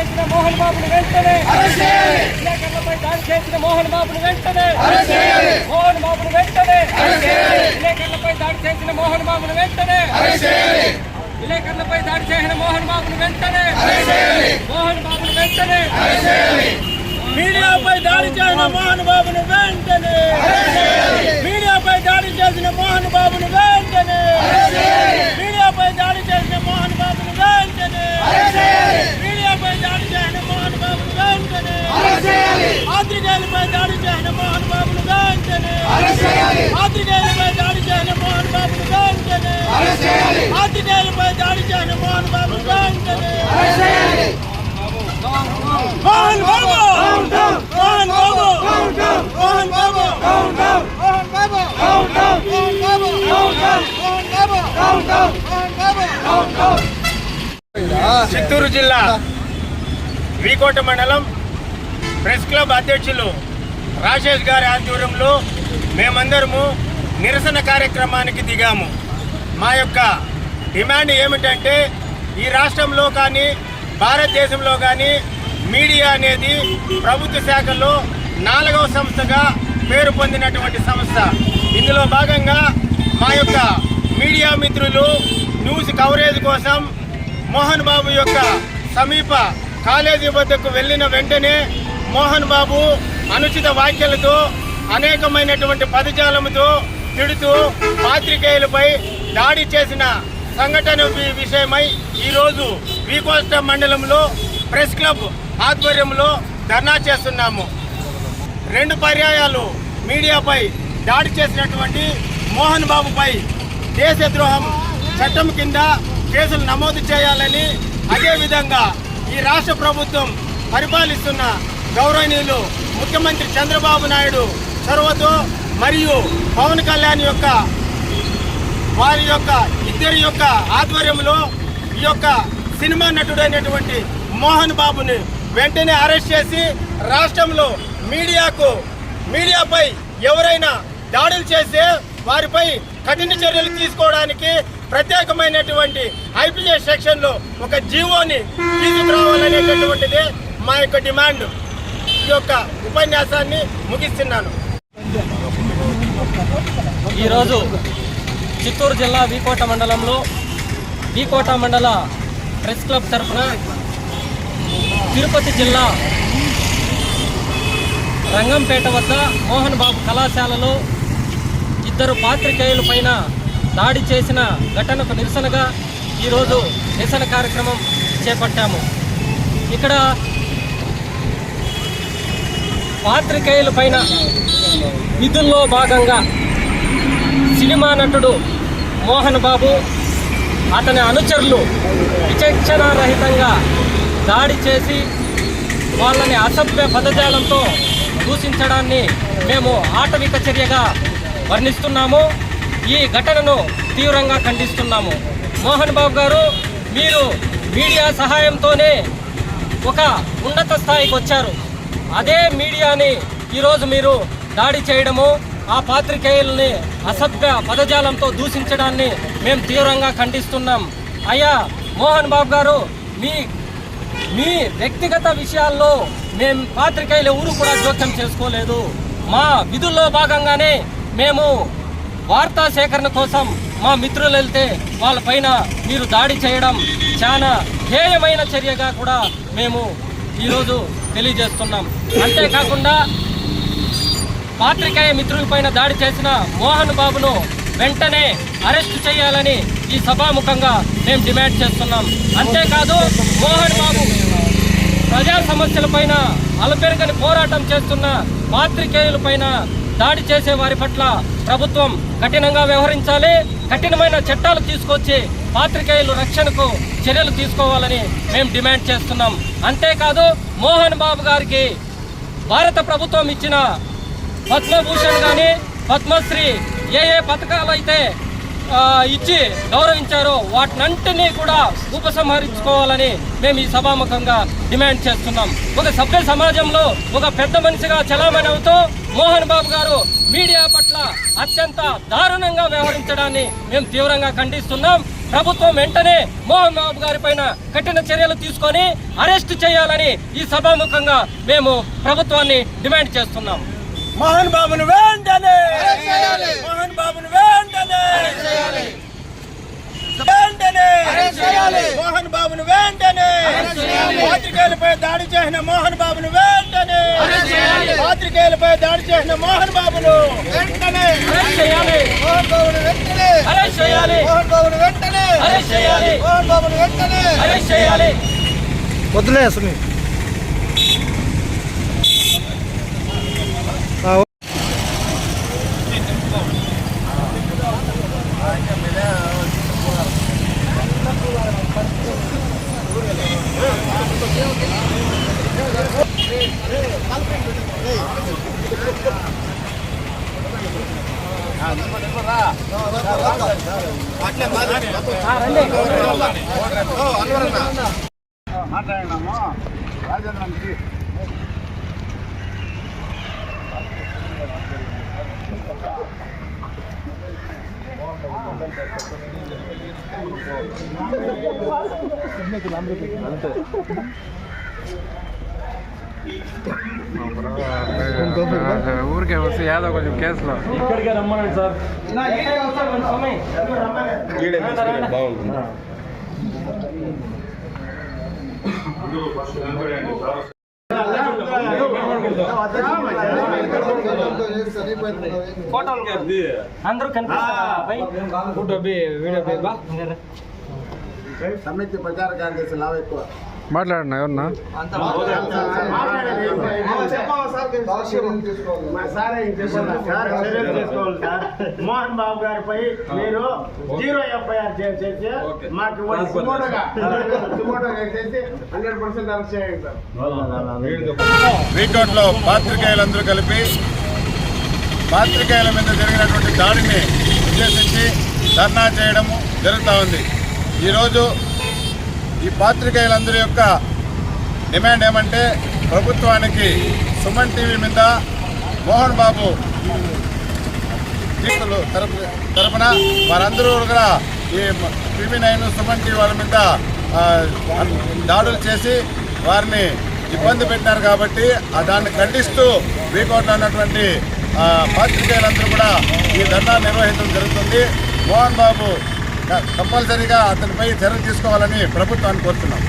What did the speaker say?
చేసిన మోహన్ బాబును వెంటనే విలేకరులపై దాడి చేసిన మోహన్ బాబును వెంటనే మోహన్ బాబును వెంటనే విలేకరులపై దాడి చేసిన మోహన్ బాబును వెంటనే విలేకరులపై దాడి చేసిన మోహన్ బాబును వెంటనే మోహన్ బాబును వెంటనే మీడియాపై దాడి చేసిన మోహన్ బాబును వెంటనే మీడియాపై దాడి చేసిన మోహన్ బాబును వెంటనే మీడియాపై దాడి చేసిన మోహన్ బాబును వెంటనే మీడియాపై దాడి చేసిన మోహన్ బాబును వెంటనే పాత్రికేయులపై దాడి చేసిన మోహన్ బాబును వెంటనే పాత్రికేయులపై దాడి చేసిన మోహన్ బాబును వెంటనే పాత్రికేయులపై దాడి చేసిన మోహన్ బాబును వెంటనే మోహన్ బాబు మోహన్ బాబు మోహన్ బాబు మోహన్ బాబు చిత్తూరు జిల్లా వీకోట మండలం ప్రెస్ క్లబ్ అధ్యక్షులు రాజేష్ గారి ఆధ్వర్యంలో మేమందరము నిరసన కార్యక్రమానికి దిగాము. మా యొక్క డిమాండ్ ఏమిటంటే ఈ రాష్ట్రంలో కానీ భారతదేశంలో కానీ మీడియా అనేది ప్రభుత్వ శాఖల్లో 4వ సంస్థగా పేరు పొందినటువంటి సంస్థ. ఇందులో భాగంగా మా యొక్క మీడియా మిత్రులు న్యూస్ కవరేజ్ కోసం మోహన్ బాబు యొక్క సమీప కాలేజీ వద్దకు వెళ్ళిన వెంటనే మోహన్ బాబు అనుచిత వ్యాఖ్యలతో అనేకమైనటువంటి పదజాలముతో తిడుతూ పాత్రికేయులపై దాడి చేసిన సంఘటన విషయమై ఈరోజు వీకోట మండలంలో ప్రెస్ క్లబ్ ఆధ్వర్యంలో ధర్నా చేస్తున్నాము. 2 పర్యాయాలు మీడియాపై దాడి చేసినటువంటి మోహన్ బాబుపై దేశద్రోహం చట్టం కింద కేసులు నమోదు చేయాలని, అదేవిధంగా ఈ రాష్ట్ర ప్రభుత్వం పరిపాలిస్తున్న గౌరవనీయులు ముఖ్యమంత్రి చంద్రబాబు నాయుడు చొరవతో మరియు పవన్ కళ్యాణ్ యొక్క వారి యొక్క ఇద్దరి యొక్క ఆధ్వర్యంలో ఈ యొక్క సినిమా నటుడైనటువంటి మోహన్ బాబుని వెంటనే అరెస్ట్ చేసి రాష్ట్రంలో మీడియాపై ఎవరైనా దాడులు చేస్తే వారిపై కఠిన చర్యలు తీసుకోవడానికి ప్రత్యేకమైనటువంటి ఐపీఎస్ సెక్షన్లో ఒక జీవోని తీసుకురావాలనేటటువంటిదే మా యొక్క డిమాండ్. ఈ యొక్క ఉపన్యాసాన్ని ముగిస్తున్నాను. ఈరోజు చిత్తూరు జిల్లా వీకోట మండలంలో వీకోట మండల ప్రెస్ క్లబ్ తరఫున తిరుపతి జిల్లా రంగంపేట వద్ద మోహన్ బాబు కళాశాలలో 2 పాత్రికేయుల పైన దాడి చేసిన ఘటనకు నిరసనగా ఈరోజు నిరసన కార్యక్రమం చేపట్టాము. ఇక్కడ పాత్రికేయుల పైన విధుల్లో భాగంగా సినిమా నటుడు మోహన్ బాబు అతని అనుచరులు విచక్షణారహితంగా దాడి చేసి వాళ్ళని అసభ్య పదజాలంతో దూషించడాన్ని మేము ఆటవిక చర్యగా వర్ణిస్తున్నాము. ఈ ఘటనను తీవ్రంగా ఖండిస్తున్నాము. మోహన్ బాబు గారు, మీరు మీడియా సహాయంతోనే ఒక ఉన్నత స్థాయికి వచ్చారు. అదే మీడియాని ఈరోజు మీరు దాడి చేయడము, ఆ పాత్రికేయుల్ని అసభ్య పదజాలంతో దూషించడాన్ని మేము తీవ్రంగా ఖండిస్తున్నాం. అయ్యా మోహన్ బాబు గారు, మీ వ్యక్తిగత విషయాల్లో మేము పాత్రికేయులు ఎవరు కూడా జోక్యం చేసుకోలేదు. మా విధుల్లో భాగంగానే మేము వార్తా సేకరణ కోసం మా మిత్రులు వెళ్తే వాళ్ళపైన మీరు దాడి చేయడం చాలా హేయమైన చర్యగా కూడా మేము ఈరోజు తెలియజేస్తున్నాం. అంతేకాకుండా పాత్రికేయ మిత్రులపైన దాడి చేసిన మోహన్ బాబును వెంటనే అరెస్టు చేయాలని ఈ సభాముఖంగా మేము డిమాండ్ చేస్తున్నాం. అంతేకాదు, మోహన్ బాబు ప్రజా సమస్యలపైన అలపెరగని పోరాటం చేస్తున్న పాత్రికేయులపైన దాడి చేసే వారి పట్ల ప్రభుత్వం కఠినంగా వ్యవహరించాలి. కఠినమైన చట్టాలు తీసుకొచ్చి పాత్రికేయుల రక్షణకు చర్యలు తీసుకోవాలని మేము డిమాండ్ చేస్తున్నాం. అంతేకాదు, మోహన్ బాబు గారికి భారత ప్రభుత్వం ఇచ్చిన పద్మభూషణ్ కానీ పద్మశ్రీ ఏ పథకాలు అయితే ఇచ్చి గౌరవించారో వాటినంటినీ కూడా ఉపసంహరించుకోవాలని మేము ఈ సభాముఖంగా డిమాండ్ చేస్తున్నాం. ఒక సభ్య సమాజంలో ఒక పెద్ద మనిషిగా చలామణి అవుతూ మోహన్ బాబు గారు మీడియా పట్ల అత్యంత దారుణంగా వ్యవహరించడాన్ని మేము తీవ్రంగా ఖండిస్తున్నాం. ప్రభుత్వం వెంటనే మోహన్ బాబు గారి పైన కఠిన చర్యలు తీసుకొని అరెస్ట్ చేయాలని ఈ సభాముఖంగా మేము ప్రభుత్వాన్ని డిమాండ్ చేస్తున్నాం. మోహన్ బాబును వెంటనే మోహన్ బాబును వెంటనే మోహన్ బాబును వెంటనే పాత్రికేయులపై దాడి చేసిన మోహన్ బాబును వెంటనే పాత్రికేయులపై దాడి చేసిన మోహన్ బాబును వెంటనే మోహన్ బాబును వెంటనే అరెస్ట్ చేయాలి. మోహన్ బాబును వెంటనే అరెస్ట్ చేయాలి. మోహన్ బాబును వెంటనే అరెస్ట్ చేయాలి. వదిలే సునీ మాట్లాడినాము రాజేంద్రకి ఊరికే వస్తే యాదో కొంచెం కేసులో ఇక్కడికే రమ్మనండి సార్. బాగుంటుంది. అందరూ సమితి ప్రచార కార్యదర్శి లాభ ఎక్కువ మాట్లాడినా ఎవరన్నా మోహన్ బాబు గారిపై మీరు 0 ఎఫ్ఐఆర్ చేసి మాకు వీకోట్లో పాత్రికేయులందరూ కలిపి పాత్రికేయుల మీద జరిగినటువంటి దాడిని ఉద్దేశించి ధర్నా చేయడము జరుగుతూ ఉంది. ఈరోజు ఈ పాత్రికేయులందరి యొక్క డిమాండ్ ఏమంటే ప్రభుత్వానికి సుమన్ టీవీ మీద మోహన్ బాబు తరపున వారందరూ కూడా ఈ TV9 సుమన్ టీవీ వాళ్ళ మీద దాడులు చేసి వారిని ఇబ్బంది పెట్టినారు కాబట్టి దాన్ని ఖండిస్తూ వీకోట్లో ఉన్నటువంటి పాత్రికేయులందరూ కూడా ఈ ధర్నా నిర్వహించడం జరుగుతుంది. మోహన్ బాబు కంపల్సరీగా అతనిపై చర్యలు తీసుకోవాలని ప్రభుత్వాన్ని కోరుతున్నాం.